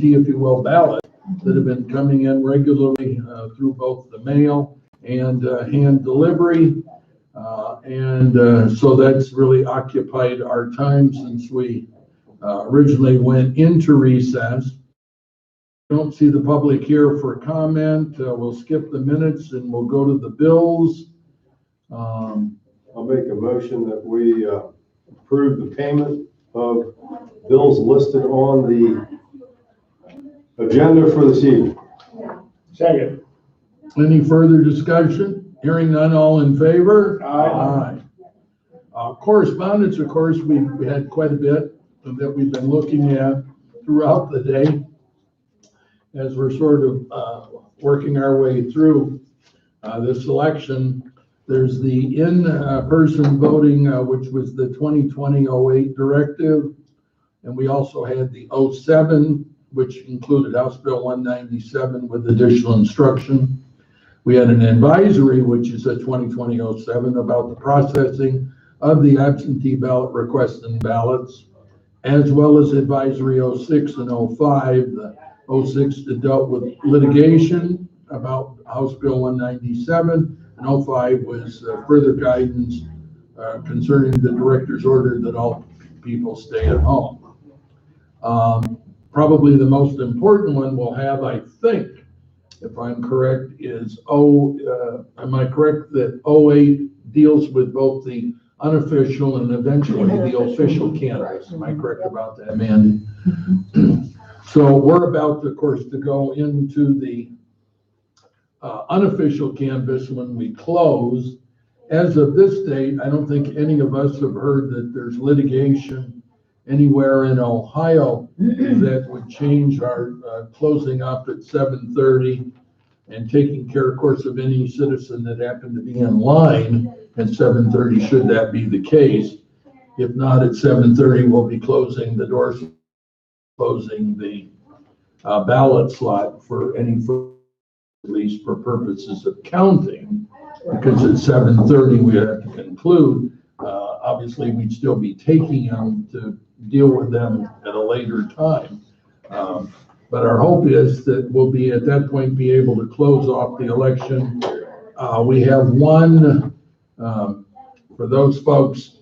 if you will, ballots that have been coming in regularly through both the mail and hand delivery. So that's really occupied our time since we originally went into recess. Don't see the public here for comment. We'll skip the minutes and we'll go to the bills. I'll make a motion that we approve the payment of bills listed on the agenda for this evening. Second. Any further discussion? Hearing none, all in favor? Aye. Correspondence, of course, we had quite a bit that we've been looking at throughout the day as we're sort of working our way through this election. There's the in-person voting, which was the 2020-08 directive, and we also had the 07, which included House Bill 197 with additional instruction. We had an advisory, which is a 2020-07, about the processing of the absentee ballot requests and ballots, as well as advisory 06 and 05. The 06 that dealt with litigation about House Bill 197, and 05 was further guidance concerning the director's order that all people stay at home. Probably the most important one we'll have, I think, if I'm correct, is am I correct that 08 deals with both the unofficial and eventually the official candidates? Am I correct about that, Mandy? So we're about, of course, to go into the unofficial canvass when we close. As of this date, I don't think any of us have heard that there's litigation anywhere in Ohio that would change our closing up at 7:30 and taking care, of course, of any citizen that happened to be in line at 7:30, should that be the case. If not, at 7:30, we'll be closing the doors, closing the ballot slot for any, at least for purposes of counting, because at 7:30 we have to conclude. Obviously, we'd still be taking them to deal with them at a later time. But our hope is that we'll be at that point be able to close off the election. We have one, for those folks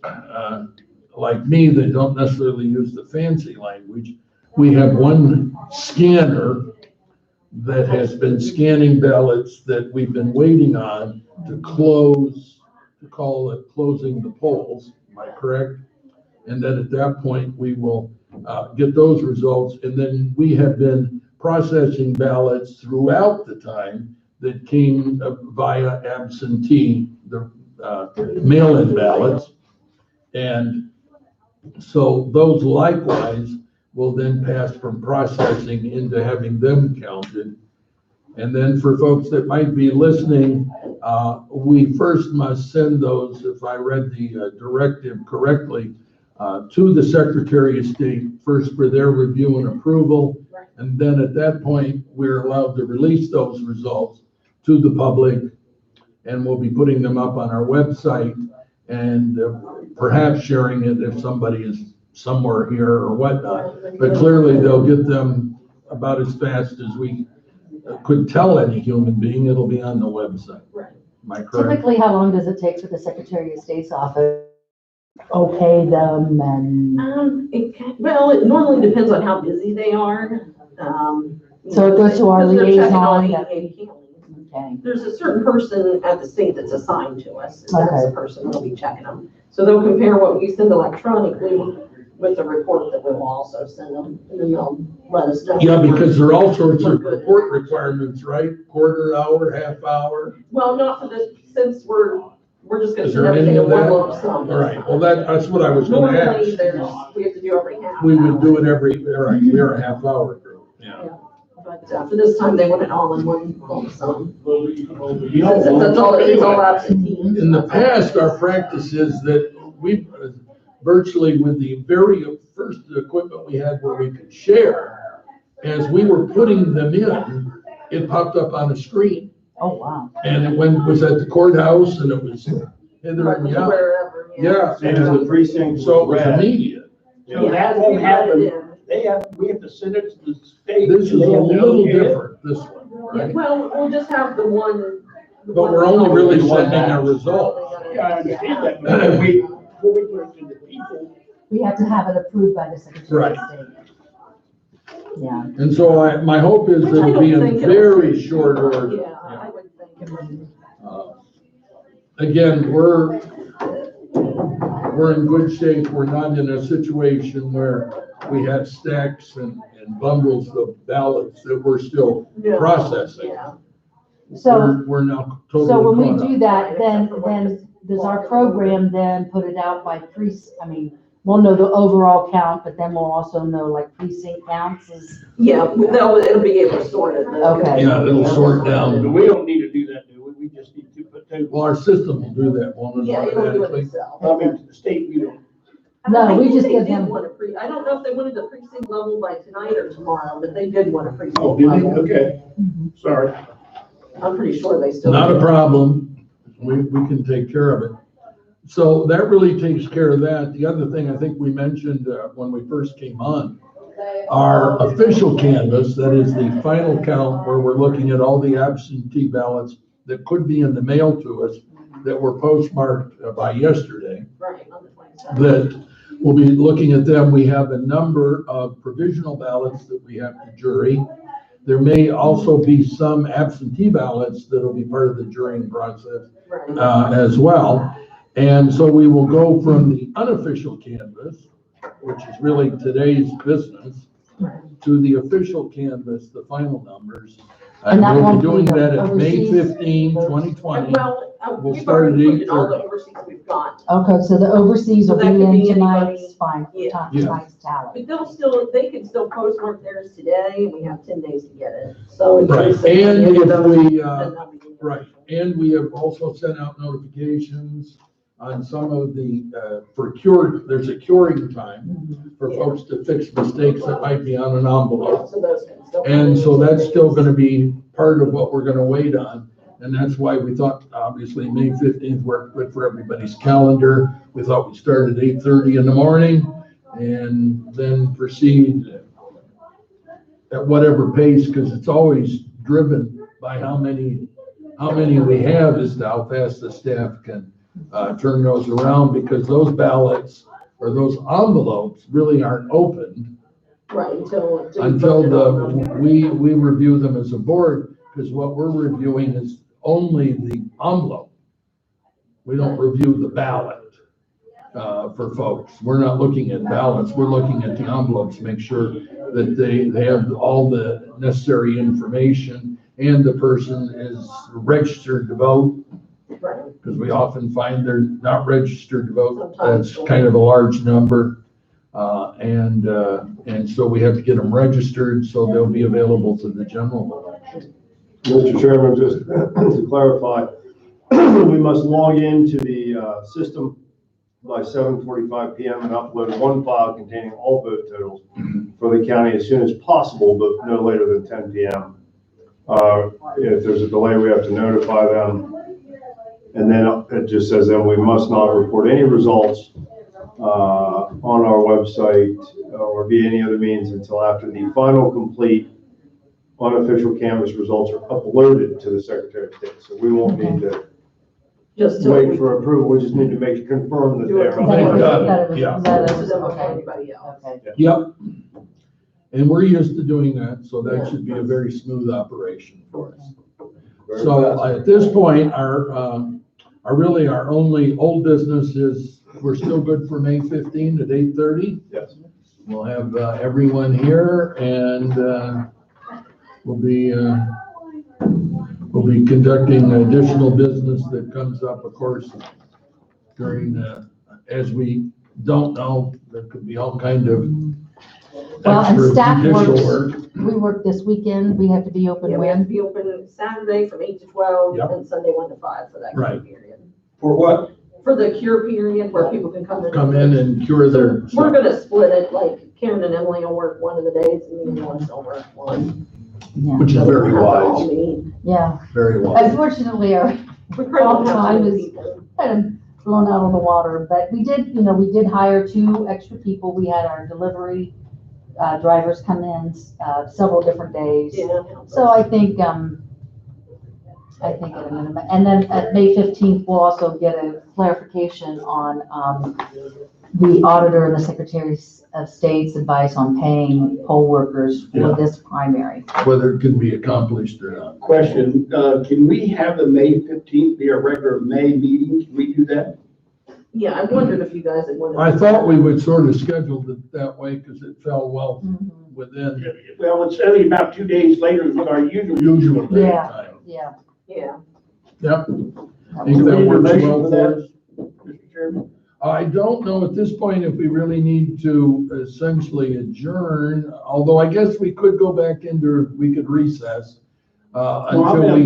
like me that don't necessarily use the fancy language, we have one scanner that has been scanning ballots that we've been waiting on to close, to call it closing the polls. Am I correct? And then at that point, we will get those results. And then we have been processing ballots throughout the time that came via absentee, the mail-in ballots. And so those likewise will then pass from processing into having them counted. And then for folks that might be listening, we first must send those, if I read the directive correctly, to the Secretary of State first for their review and approval. And then at that point, we're allowed to release those results to the public, and we'll be putting them up on our website and perhaps sharing it if somebody is somewhere here or whatnot. But clearly they'll get them about as fast as we could tell any human being. It'll be on the website. Right. Am I correct? Typically, how long does it take for the Secretary of State's office okay them and? It normally depends on how busy they are. So it goes to our because they're checking all liaison. EPA counties. Okay. There's a certain person at the state that's assigned to us, and that's Okay. the person that'll be checking them. So they'll compare what we send electronically with the report that we'll also send them, and then they'll let us know. Yeah, because there are all sorts of report requirements, right? Quarter hour, half hour. Well, not for this, since we're just gonna Is send there any everything in of one that? lump sum. All right, well, that's what I was gonna Normally, ask. we have to do every half. We would hour. do it every, all right, we're a half hour group, yeah. But for this time, they want it all in one lump sum. You Since know, it's all absentee. in the past, our practice is that we virtually with the very first equipment we had where we could share, as we were putting them in, it popped up on the screen. Oh, wow. And it was at the courthouse and it was hither and yon. Wherever. Yeah, And the precinct so it was red. immediate. So that won't happen, we have to send it to the state. This is a They have to little okay it? different, this one, Yeah, right? well, we'll just have the one. But we're only really sending a result. Yeah, I understand that, but then before we put it to the people, We have to have it approved by the Secretary of State. Yeah. And so my hope is Which that I it'll be don't in think it'll very take- short order. Yeah, I would think it would. Again, we're in good shape. We're not in a situation where we have stacks and bundles of ballots that we're still No, processing. Yeah. So, We're now totally. so when we caught up. do that, then does our program then put it out by I mean, we'll know the overall count, but then we'll also know like precinct counts is, Yeah, it'll be able to sort it. Okay. Yeah, it'll sort down. but we don't need to do that, do we? We just need to put two. Well, our system will do that, won't it? Yeah, it'll do it automatically? itself. I mean, the state, we don't. No, I we think just they give did them- want a I don't know if they wanted the precinct level by tonight or tomorrow, but they did want a precinct Oh, did they? level. Okay, sorry. I'm pretty sure they still. Not do. a problem. We can take care of it. So that really takes care of that. The other thing I think we mentioned when we first came on, our official canvas, that is the final count where we're looking at all the absentee ballots that could be in the mail to us that were postmarked by yesterday, Right, on the 27th. that we'll be looking at them. We have a number of provisional ballots that we have to jury. There may also be some absentee ballots that'll be part of the jurying process Right. as well. And so we will go from the unofficial canvas, which is really today's business, to the official canvas, the final numbers. And that We'll won't be be doing the that at May overseas? 15, 2020. Well, We'll we've start already at put in all the 8:30. overseas we've got. okay, so the overseas will So that be could be in tonight's, anybody. fine, Yeah. tonight's tally. But they can still postmark theirs today, and we have 10 days to get it, so. if Right, there's and any of if those, we, then they'll be in. right, and we have also sent out notifications on some of the, there's a curing time for Yeah. folks to fix mistakes that might be on an envelope. So those can still. And so that's still gonna be part of what we're gonna wait on. And that's why we thought, obviously, May 15th worked good for everybody's calendar. We thought we'd start at 8:30 in the morning and then proceed at whatever pace, because it's always driven by how many we have as to how fast the staff can turn those around, because those ballots or those envelopes really aren't opened Right, until. until we review them as a board, because what we're reviewing is only the envelope. We don't review the ballot for folks. We're not looking at ballots, we're looking at the envelopes, make sure that they have all the necessary information and the person is registered to vote, Right. because we often find they're not registered to vote. Sometimes. That's kind of a large number. And so we have to get them registered so they'll be available to the general election. Mr. Chairman, just to clarify, we must log into the system by 7:45 PM and upload one file containing all vote totals for the county as soon as possible, but no later than 10 PM. If there's a delay, we have to notify them. And then it just says that we must not report any results on our website or via any other means until after the final complete unofficial canvas results are uploaded to the Secretary of State. So we won't need to Just till wait we. for approval, we just need to confirm that Do it. they're. Thank on. God. That was- Yeah. that So was- then we'll okay, everybody else. okay. Yep. And we're used to doing that, so that should be a very smooth operation for us. Very So fast. at this point, our only old business is, we're still good for May 15 at 8:30. Yes. We'll have everyone here and we'll be conducting additional business that comes up, of course, during, as we don't know, there could be all kind of Well, and extra staff judicial works, work. we work this weekend, we have to be open Yeah, we have to when? be open Saturday from 8 to 12 Yep. and Sunday 1 to 5 for that cure Right. period. For what? For the cure period where people can come in. Come in and cure their. We're gonna split it, like Karen and Emily will work one of the days and me and Melissa will work one. Yeah, Which is So we very don't have to all wise, meet. yeah. very wise. Unfortunately, our We probably don't have Time too many is- people. kind of blown out on the water, but we did hire 2 extra people. We had our delivery drivers come in, several different days. Yeah. So I think at a minimum, and then at May 15th, we'll also get a clarification on, the auditor and the Secretary of State's advice on paying poll workers Yeah. for this primary. Whether it can be accomplished or not. Question, can we have the May 15th be a regular May meeting? Can we do that? Yeah, I wondered if you guys had wanted. I thought we would sort of schedule it that way because it fell well within Well, it's only about 2 days later than what our usual. usual date Yeah. time. Yeah. Yeah. Yep, That think was- that Need a works motion well for for that? us. Mr. Chairman? I don't know at this point if we really need to essentially adjourn, although I guess we could go back we could recess until We we,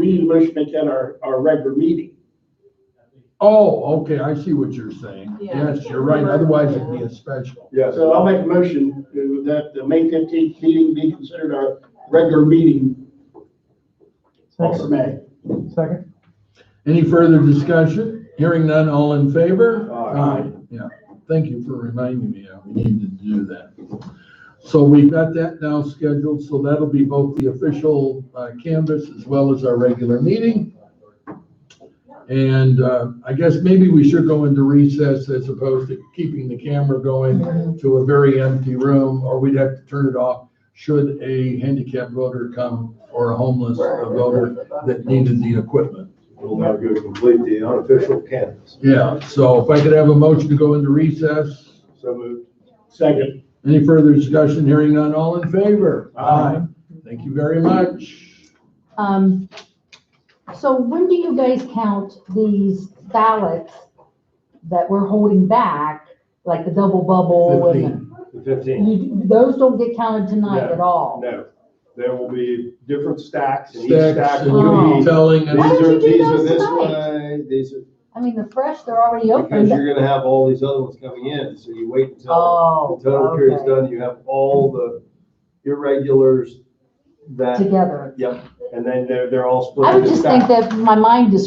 need a motion to make that our regular meeting. oh, okay, I see what you're saying. Yeah. Yes, you're right, otherwise it'd be a special. Yes. So I'll make a motion that the May 15th meeting be considered our regular meeting for May. Second? Any further discussion? Hearing none, all in favor? Aye. Yeah, thank you for reminding me, we needed to do that. So we've got that now scheduled, so that'll be both the official canvas as well as our regular meeting. And I guess maybe we should go into recess as opposed to keeping the camera going to a very empty room, or we'd have to turn it off should a handicapped voter come or a homeless voter that needed the equipment. We'll now go complete the unofficial canvas. Yeah, so if I could have a motion to go into recess. So moved. Second. Any further discussion? Hearing none, all in favor? Aye. Thank you very much. So when do you guys count these ballots that we're holding back, like the double bubble? and 15. The 15th. Those don't get counted tonight No, at all? No, there will be different stacks and each Stacks stack and will be, telling, Why and don't you do these are those this tonight? way, these are, I mean, the fresh, they're already because open. you're gonna have all these other ones coming in, so you wait until Oh, the total period's okay. done, you have all the irregulars that, Together. yep, and then they're all split I would into just think stacks. that my mind is